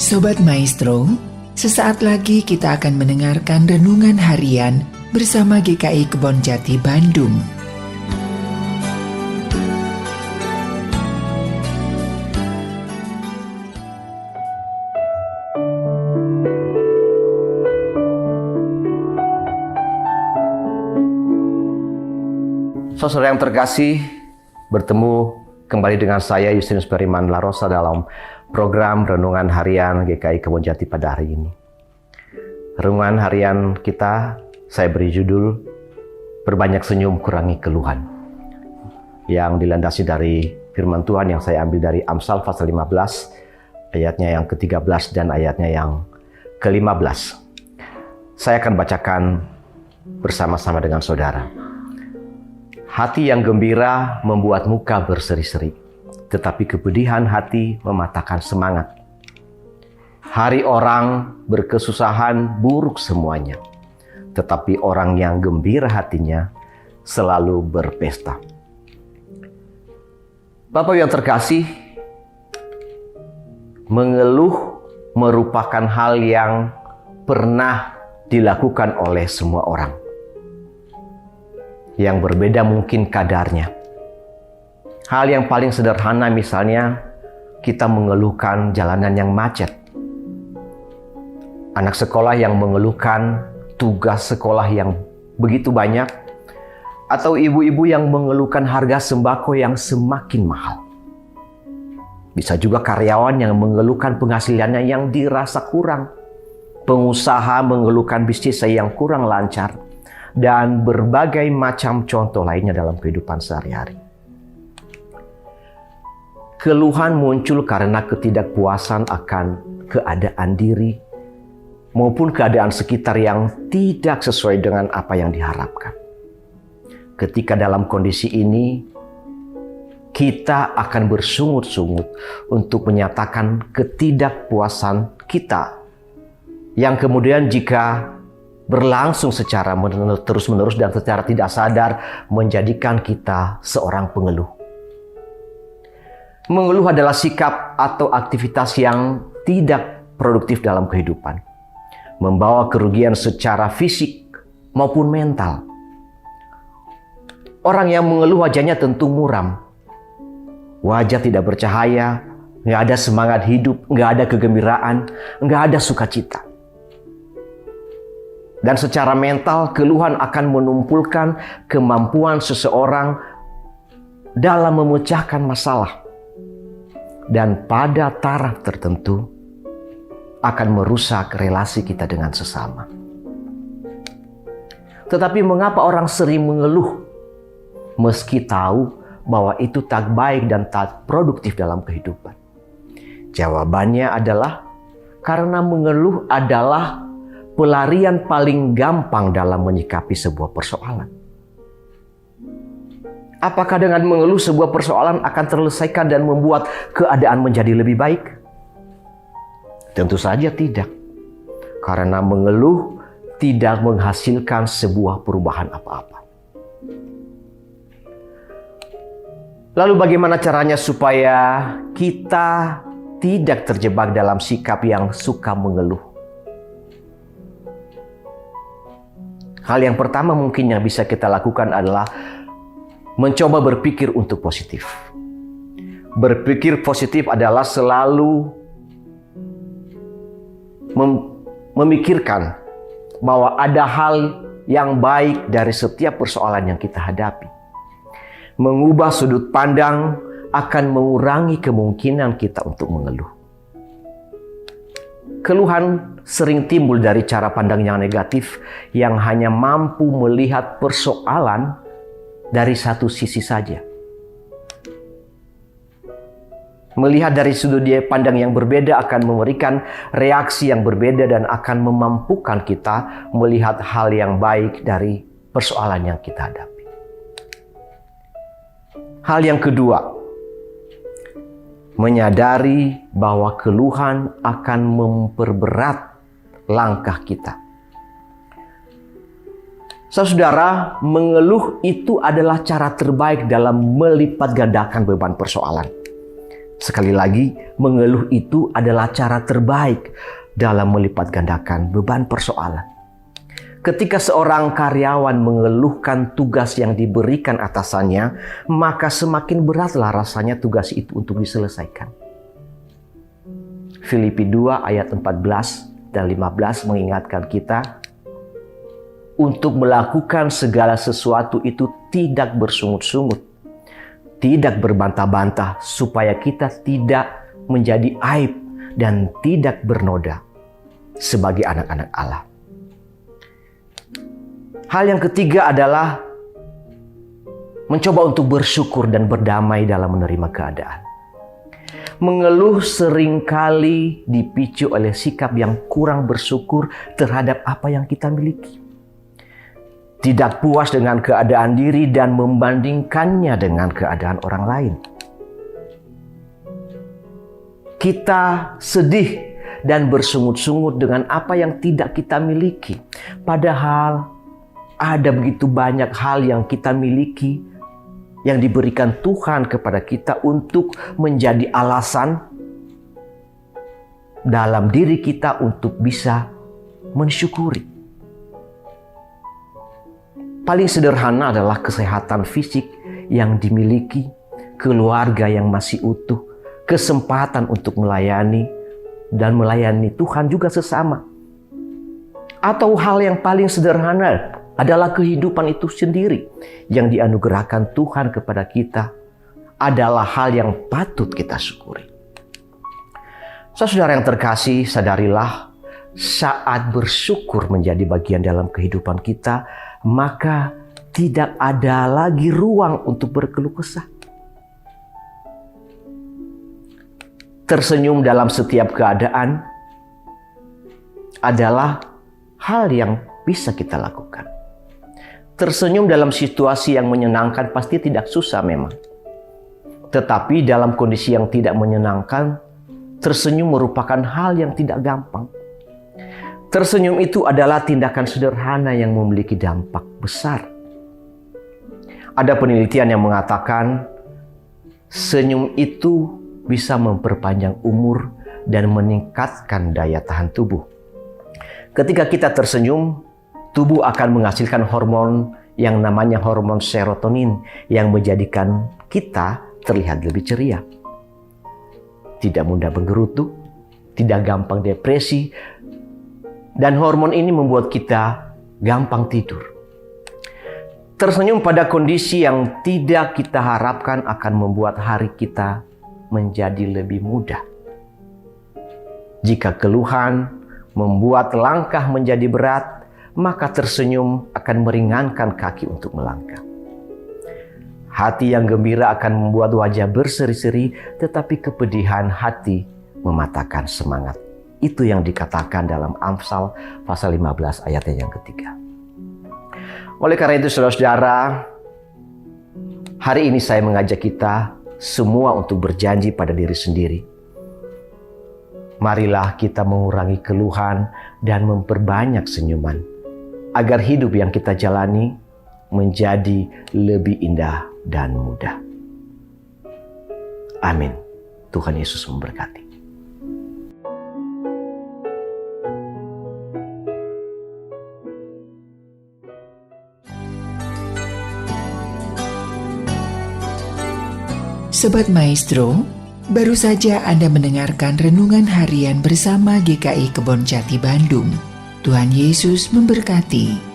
Sobat Maestro, sesaat lagi kita akan mendengarkan renungan harian bersama GKI Kebonjati Bandung. Saudara yang terkasih, bertemu kembali dengan saya Justinus Beriman Larosa dalam program Renungan Harian GKI Kebonjati pada hari ini. Renungan harian kita saya beri judul Berbanyak Senyum Kurangi Keluhan, yang dilandasi dari firman Tuhan yang saya ambil dari Amsal pasal 15 ayatnya yang ke-13 dan ayatnya yang ke-15. Saya akan bacakan bersama-sama dengan saudara. Hati yang gembira membuat muka berseri-seri, tetapi kepedihan hati mematahkan semangat. Hari orang berkesusahan buruk semuanya, tetapi orang yang gembira hatinya selalu berpesta. Bapak yang terkasih, mengeluh merupakan hal yang pernah dilakukan oleh semua orang. Yang berbeda mungkin kadarnya. Hal yang paling sederhana misalnya, kita mengeluhkan jalanan yang macet. Anak sekolah yang mengeluhkan tugas sekolah yang begitu banyak. Atau ibu-ibu yang mengeluhkan harga sembako yang semakin mahal. Bisa juga karyawan yang mengeluhkan penghasilannya yang dirasa kurang. Pengusaha mengeluhkan bisnisnya yang kurang lancar. Dan berbagai macam contoh lainnya dalam kehidupan sehari-hari. Keluhan muncul karena ketidakpuasan akan keadaan diri maupun keadaan sekitar yang tidak sesuai dengan apa yang diharapkan. Ketika dalam kondisi ini, kita akan bersungut-sungut untuk menyatakan ketidakpuasan kita, yang kemudian jika berlangsung secara terus-menerus dan secara tidak sadar menjadikan kita seorang pengeluh. Mengeluh adalah sikap atau aktivitas yang tidak produktif dalam kehidupan, membawa kerugian secara fisik maupun mental. Orang yang mengeluh wajahnya tentu muram, wajah tidak bercahaya, nggak ada semangat hidup, nggak ada kegembiraan, nggak ada sukacita. Dan secara mental, keluhan akan menumpulkan kemampuan seseorang dalam memecahkan masalah. Dan pada taraf tertentu, akan merusak relasi kita dengan sesama. Tetapi mengapa orang sering mengeluh? Meski tahu bahwa itu tak baik dan tak produktif dalam kehidupan. Jawabannya adalah karena mengeluh adalah pelarian paling gampang dalam menyikapi sebuah persoalan. Apakah dengan mengeluh sebuah persoalan akan terselesaikan dan membuat keadaan menjadi lebih baik? Tentu saja tidak. Karena mengeluh tidak menghasilkan sebuah perubahan apa-apa. Lalu bagaimana caranya supaya kita tidak terjebak dalam sikap yang suka mengeluh? Hal yang pertama mungkin yang bisa kita lakukan adalah mencoba berpikir untuk positif. Berpikir positif adalah selalu memikirkan bahwa ada hal yang baik dari setiap persoalan yang kita hadapi. Mengubah sudut pandang akan mengurangi kemungkinan kita untuk mengeluh. Keluhan sering timbul dari cara pandang yang negatif yang hanya mampu melihat persoalan dari satu sisi saja. Melihat dari sudut pandang yang berbeda akan memberikan reaksi yang berbeda dan akan memampukan kita melihat hal yang baik dari persoalan yang kita hadapi. Hal yang kedua, menyadari bahwa keluhan akan memperberat langkah kita. Saudara, mengeluh itu adalah cara terbaik dalam melipat gandakan beban persoalan. Sekali lagi, mengeluh itu adalah cara terbaik dalam melipat gandakan beban persoalan. Ketika seorang karyawan mengeluhkan tugas yang diberikan atasannya, maka semakin beratlah rasanya tugas itu untuk diselesaikan. Filipi 2 ayat 14 dan 15 mengingatkan kita untuk melakukan segala sesuatu itu tidak bersungut-sungut, tidak berbantah-bantah, supaya kita tidak menjadi aib dan tidak bernoda sebagai anak-anak Allah. Hal yang ketiga adalah mencoba untuk bersyukur dan berdamai dalam menerima keadaan. Mengeluh seringkali dipicu oleh sikap yang kurang bersyukur terhadap apa yang kita miliki. Tidak puas dengan keadaan diri dan membandingkannya dengan keadaan orang lain. Kita sedih dan bersungut-sungut dengan apa yang tidak kita miliki. Padahal ada begitu banyak hal yang kita miliki yang diberikan Tuhan kepada kita untuk menjadi alasan dalam diri kita untuk bisa mensyukuri. Paling sederhana adalah kesehatan fisik yang dimiliki, keluarga yang masih utuh, kesempatan untuk melayani dan melayani Tuhan juga sesama. Atau hal yang paling sederhana adalah kehidupan itu sendiri yang dianugerahkan Tuhan kepada kita adalah hal yang patut kita syukuri. Saudara yang terkasih, sadarilah saat bersyukur menjadi bagian dalam kehidupan kita, maka tidak ada lagi ruang untuk berkeluh kesah. Tersenyum dalam setiap keadaan adalah hal yang bisa kita lakukan. Tersenyum dalam situasi yang menyenangkan pasti tidak susah memang. Tetapi dalam kondisi yang tidak menyenangkan, tersenyum merupakan hal yang tidak gampang. Tersenyum itu adalah tindakan sederhana yang memiliki dampak besar. Ada penelitian yang mengatakan senyum itu bisa memperpanjang umur dan meningkatkan daya tahan tubuh. Ketika kita tersenyum, tubuh akan menghasilkan hormon yang namanya hormon serotonin yang menjadikan kita terlihat lebih ceria. Tidak mudah menggerutu, tidak gampang depresi, dan hormon ini membuat kita gampang tidur. Tersenyum pada kondisi yang tidak kita harapkan akan membuat hari kita menjadi lebih mudah. Jika keluhan membuat langkah menjadi berat, maka tersenyum akan meringankan kaki untuk melangkah. Hati yang gembira akan membuat wajah berseri-seri, tetapi kepedihan hati mematahkan semangat. Itu yang dikatakan dalam Amsal pasal 15 ayatnya yang ketiga. Oleh karena itu saudara-saudara, hari ini saya mengajak kita semua untuk berjanji pada diri sendiri. Marilah kita mengurangi keluhan dan memperbanyak senyuman, agar hidup yang kita jalani menjadi lebih indah dan mudah. Amin. Tuhan Yesus memberkati. Sobat Maestro, baru saja Anda mendengarkan Renungan Harian bersama GKI Kebon Jati Bandung. Tuhan Yesus memberkati.